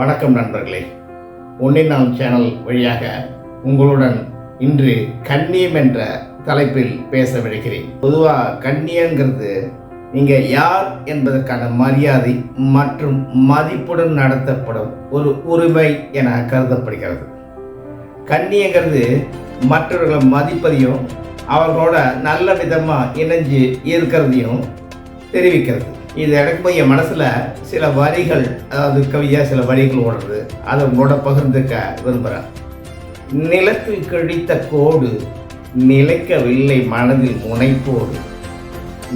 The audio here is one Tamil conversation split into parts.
வணக்கம் நண்பர்களே, ஒன்னின் சேனல் வழியாக உங்களுடன் இன்று கண்ணியம் என்ற தலைப்பில் பேச விடுகிறேன். பொதுவாக கண்ணியங்கிறது நீங்கள் யார் என்பதற்கான மரியாதை மற்றும் மதிப்புடன் நடத்தப்படும் ஒரு உரிமை என கருதப்படுகிறது. கண்ணியங்கிறது மற்றவர்களை மதிப்பதையும் அவர்களோட நல்ல விதமாக இணைஞ்சு இருக்கிறதையும் தெரிவிக்கிறது. இது எனக்கு என் மனசில் சில வரிகள், அதாவது கவிதையாக சில வரிகள் ஓடுறது, அதை உங்களோட பகிர்ந்துக்க விரும்புகிறேன். நிலத்தில் கிழித்த கோடு நிலைக்கவில்லை மனதில் முனைப்போடு,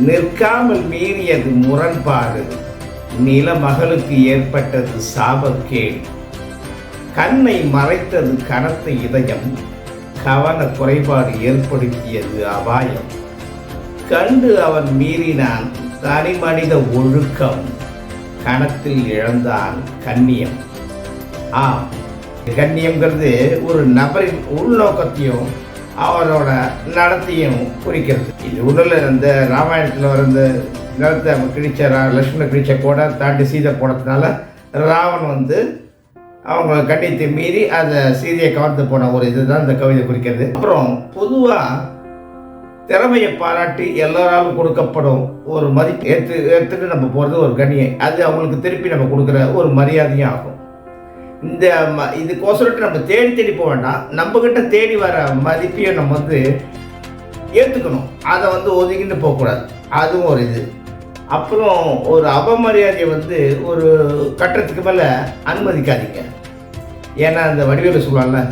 நிற்காமல் மீறியது முரண்பாடு, நிலமகளுக்கு ஏற்பட்டது சாபக்கேடு, கண்ணை மறைத்தது கனத்த இதயம், கவன குறைபாடு ஏற்படுத்தியது அபாயம், கண்டு அவன் மீறினான் தனி மனித ஒழுக்கம், கணத்தில் இழந்தான் கண்ணியம். கண்ணியம்ங்கிறது ஒரு நபரின் உள்நோக்கத்தையும் அவரோட நடத்தையும் குறிக்கிறது. இது உடல இந்த ராமாயணத்தில் வர இந்த நிலத்தை கிழிச்ச லட்சுமண கிழிச்ச கூட தாண்டி சீதை போனதுனால ராவன் அவங்க கண்ணியத்தை மீறி அதை சீதையை கவர்ந்து போன ஒரு இதுதான் இந்த கவிதை குறிக்கிறது. அப்புறம் பொதுவாக திறமையை பாராட்டி எல்லாராலும் கொடுக்கப்படும் ஒரு மதிப்பு எடுத்துட்டு நம்ம போகிறது ஒரு கண்ணியம். அது அவங்களுக்கு திருப்பி நம்ம கொடுக்குற ஒரு மரியாதையும் ஆகும். இதுக்கோசரம் நம்ம தேடி போக வேண்டாம், நம்மக்கிட்ட தேடி வர மதிப்பையும் நம்ம ஏற்றுக்கணும். அதை ஒதுக்கிட்டு போகக்கூடாது, அதுவும் ஒரு இது. அப்புறம் ஒரு அவமரியாதையை ஒரு கட்டத்துக்கு மேலே அனுமதிக்காதீங்க. ஏன்னா அந்த வடிவேலு சொல்லுவாங்கல்ல,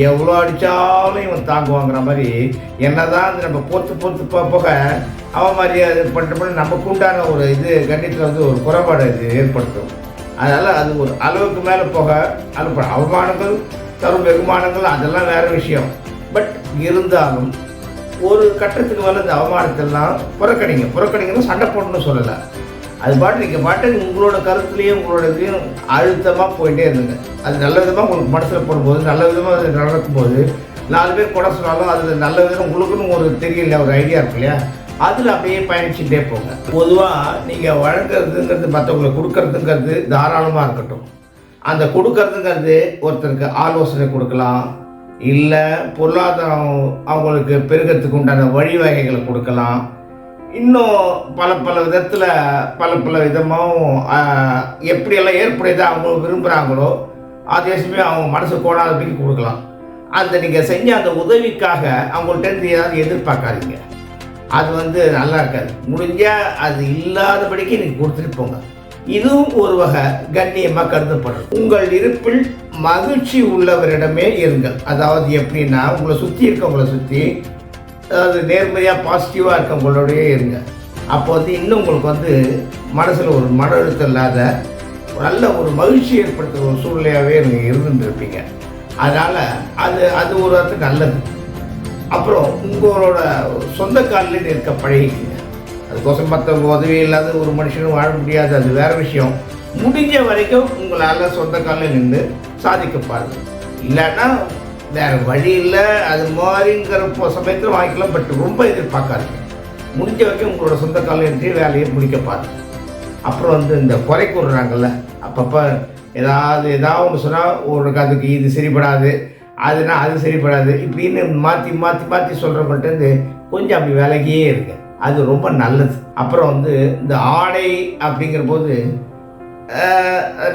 எவ்வளோ அடித்தாலும் இவன் தாங்குவாங்கிற மாதிரி, என்னதான் நம்ம பொறுத்து போக அவமரியாதை பண்ணுற நமக்கு உண்டான ஒரு இது கண்டித்தில் ஒரு குறைபாடு இது ஏற்படுத்தும். அதனால் அது ஒரு அளவுக்கு மேலே போக அவமானங்கள் தரும் வெகுமானங்கள் அதெல்லாம் வேறு விஷயம். பட் இருந்தாலும் ஒரு கட்டத்துக்கு மேலே இந்த அவமானத்தெல்லாம் புறக்கணிங்கன்னு சண்டை போடணும்னு சொல்லலை. அது பாட்டு உங்களோட கருத்துலேயும் உங்களோட இதையும் அழுத்தமாக போயிட்டே இருந்துங்க. அது நல்ல விதமாக உங்களுக்கு மனசில் போடும்போது, நல்ல விதமாக அது நடக்கும்போது, 4 பேர் கூட சொன்னாலும் அது நல்ல விதம் உங்களுக்குன்னு ஒரு தெரியல, ஒரு ஐடியா இருக்கு இல்லையா, அதில் அப்படியே பயணிச்சுட்டே போங்க. பொதுவாக நீங்கள் வழங்குறதுங்கிறது மற்றவங்களுக்கு கொடுக்கறதுங்கிறது தாராளமாக இருக்கட்டும். அந்த கொடுக்கறதுங்கிறது ஒருத்தருக்கு ஆலோசனை கொடுக்கலாம், இல்லை பொருளாதாரம் அவங்களுக்கு பெருகிறதுக்கு உண்டான வழிவகைகளை கொடுக்கலாம். இன்னும் பல விதத்தில் பல விதமாகவும் எப்படியெல்லாம் ஏற்புடையதை அவங்க விரும்புகிறாங்களோ அதே சமயம் அவங்க மனசு கோணாதபடிக்கு கொடுக்கலாம். அந்த நீங்கள் செஞ்ச அந்த உதவிக்காக அவங்கள்ட்ட ஏதாவது எதிர்பார்க்காதீங்க. அது நல்லா இருக்காது. முடிஞ்சால் அது இல்லாதபடிக்கு நீங்கள் கொடுத்துட்டு போங்க. இதுவும் ஒரு வகை கண்ணியமாக கருதப்படும். உங்கள் இருப்பில் மகிழ்ச்சி உள்ளவரிடமே இருங்கள். அதாவது எப்படின்னா, உங்களை சுற்றி இருக்கவங்களை சுற்றி, அதாவது நேர்மையாக பாசிட்டிவாக இருக்கவங்களோடையே இருங்க. அப்போ இன்னும் உங்களுக்கு மனசில் ஒரு மன அழுத்தம் இல்லாத நல்ல ஒரு மகிழ்ச்சி ஏற்படுத்துகிற ஒரு சூழ்நிலையாகவே நீங்கள் இருந்துருப்பீங்க. அதனால் அது ஒரு இடத்துக்கு நல்லது. அப்புறம் உங்களோட சொந்த காலில் இருக்க பழகிக்கிங்க. அதுக்கோசம் மற்றவங்க உதவி இல்லாத ஒரு மனுஷனும் வாழ முடியாது, அது வேறு விஷயம். முடிஞ்ச வரைக்கும் உங்களால் சொந்த காலில் நின்று சாதிக்க பாருங்க. இல்லைன்னா வேறு வழி இல்லை, அது மாதிரிங்கிற சமயத்தில் வாங்கிக்கலாம். பட் ரொம்ப எதிர்பார்க்காதீங்க. முடிஞ்ச வரைக்கும் உங்களோட சொந்த காலில் நின்று வேலையை முடிக்க பாருங்க. அப்புறம் இந்த குறை கூறுறாங்கல்ல, அப்பப்போ ஏதாவது ஒன்று சொன்னால் உனக்கு அதுக்கு இது சரிப்படாது, அதுனா அது சரிப்படாது, இப்படின்னு மாற்றி சொல்கிறவங்கள்ட்ட கொஞ்சம் அப்படி விலகியே இருக்கு. அது ரொம்ப நல்லது. அப்புறம் இந்த ஆடை அப்படிங்கிற போது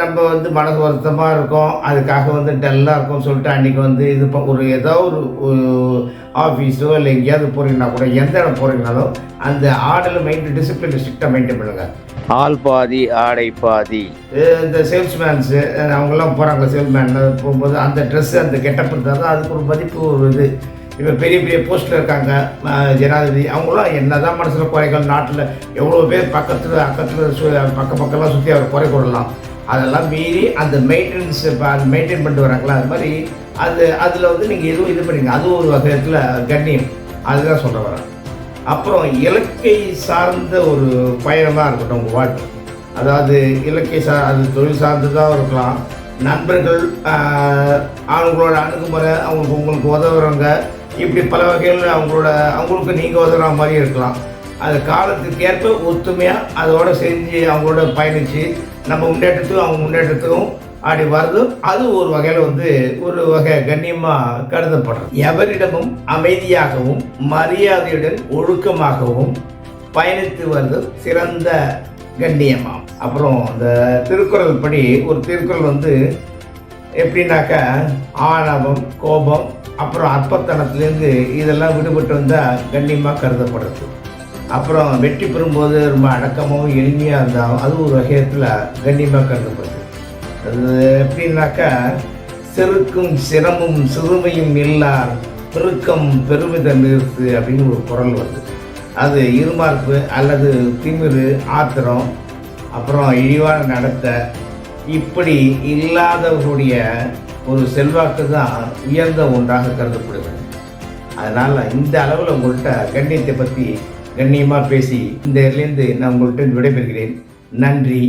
நம்ம மனசு வருத்தமாக இருக்கும், அதுக்காக டல்லாக இருக்கும் சொல்லிட்டு அன்றைக்கி இது ஒரு ஏதோ ஒரு ஆஃபீஸோ இல்லை எங்கேயாவது போகிறீங்கன்னா கூட, எந்த இடம் போகிறீங்கனாலும் அந்த ஆடையில் டிசிப்ளின் ஸ்ட்ரிக்டாக மெயின்டைன் பண்ணுங்கள். ஆள் பாதி ஆடை பாதி. இந்த சேல்ஸ்மேன்ஸு அவங்கெல்லாம் போகிறாங்க, சேல்ஸ்மேன் போகும்போது அந்த ட்ரெஸ்ஸு அந்த கெட்டப் இருந்தால் தான் அதுக்கு ஒரு மதிப்பு. ஒரு இது இப்போ பெரிய போஸ்ட்டில் இருக்காங்க, ஜனாதிபதி, அவங்களாம் என்ன தான் மனசில் குறைகள், நாட்டில் எவ்வளோ பேர் அக்கத்தில் பக்கம்லாம் சுற்றி அவர் குறை கொள்ளலாம். அதெல்லாம் மீறி அந்த மெயின்டெனன்ஸ் மெயின்டைன் பண்ணிட்டு வராங்களா, அது மாதிரி அதில் நீங்கள் எதுவும் இது பண்ணிங்க. அதுவும் ஒரு வகையத்தில் கண்ணியம். அதுதான் சொல்ல வரேன். அப்புறம் இலக்கை சார்ந்த ஒரு பயணமாக இருக்கட்டும் உங்கள் வாழ்க்கை. அதாவது இலக்கை அது தொழில் சார்ந்ததாக இருக்கலாம், நண்பர்கள், அவங்களோட அணுகுமுறை, உங்களுக்கு உதவுறவங்க, இப்படி பல வகையில் அவங்களுக்கு நீங்கள் உதவுற மாதிரி இருக்கலாம். அது காலத்துக்கு ஏற்ப ஒத்துமையாக அதோடு செஞ்சு அவங்களோட பயணித்து நம்ம முன்னேற்றத்துக்கும் அவங்க முன்னேற்றத்துக்கும் அப்படி வருதோ அது ஒரு வகையில் வந்து ஒரு வகை கண்ணியமாக கருதப்படுறது. எவரிடமும் அமைதியாகவும் மரியாதையுடன் ஒழுக்கமாகவும் பயணித்து வருது சிறந்த கண்ணியமாகும். அப்புறம் இந்த திருக்குறள் படி ஒரு திருக்குறள் வந்து எப்படின்னாக்கா ஆணவம், கோபம், அப்புறம் அற்பத்தனத்துலேருந்து இதெல்லாம் விடுபட்டு வந்தால் கண்ணியமாக கருதப்படுறது. அப்புறம் வெற்றி பெறும்போது ரொம்ப அடக்கமாகவும் எளிமையாக இருந்தாலும் அது ஒரு வகையத்தில் கண்ணியமாக கருதப்படுது. அது எப்படின்னாக்கா செருக்கும் சிரமும் சிறுமையும் இல்லார் பெருக்கம் பெருமிதம் நிறுத்து அப்படின்னு ஒரு குறள் வருது. அது இருமார்பு அல்லது திமிரு, ஆத்திரம், அப்புறம் இழிவான நடத்தை இப்படி இல்லாதவர்களுடைய ஒரு செல்வாக்கு தான் உயர்ந்த ஒன்றாக கருதப்படுகிறது. அதனால் இந்த அளவில் உங்கள்கிட்ட கண்ணியத்தை பற்றி கண்ணியமாக பேசி இந்த இதுலேருந்து நான் உங்கள்கிட்ட விடைபெறுகிறேன். நன்றி.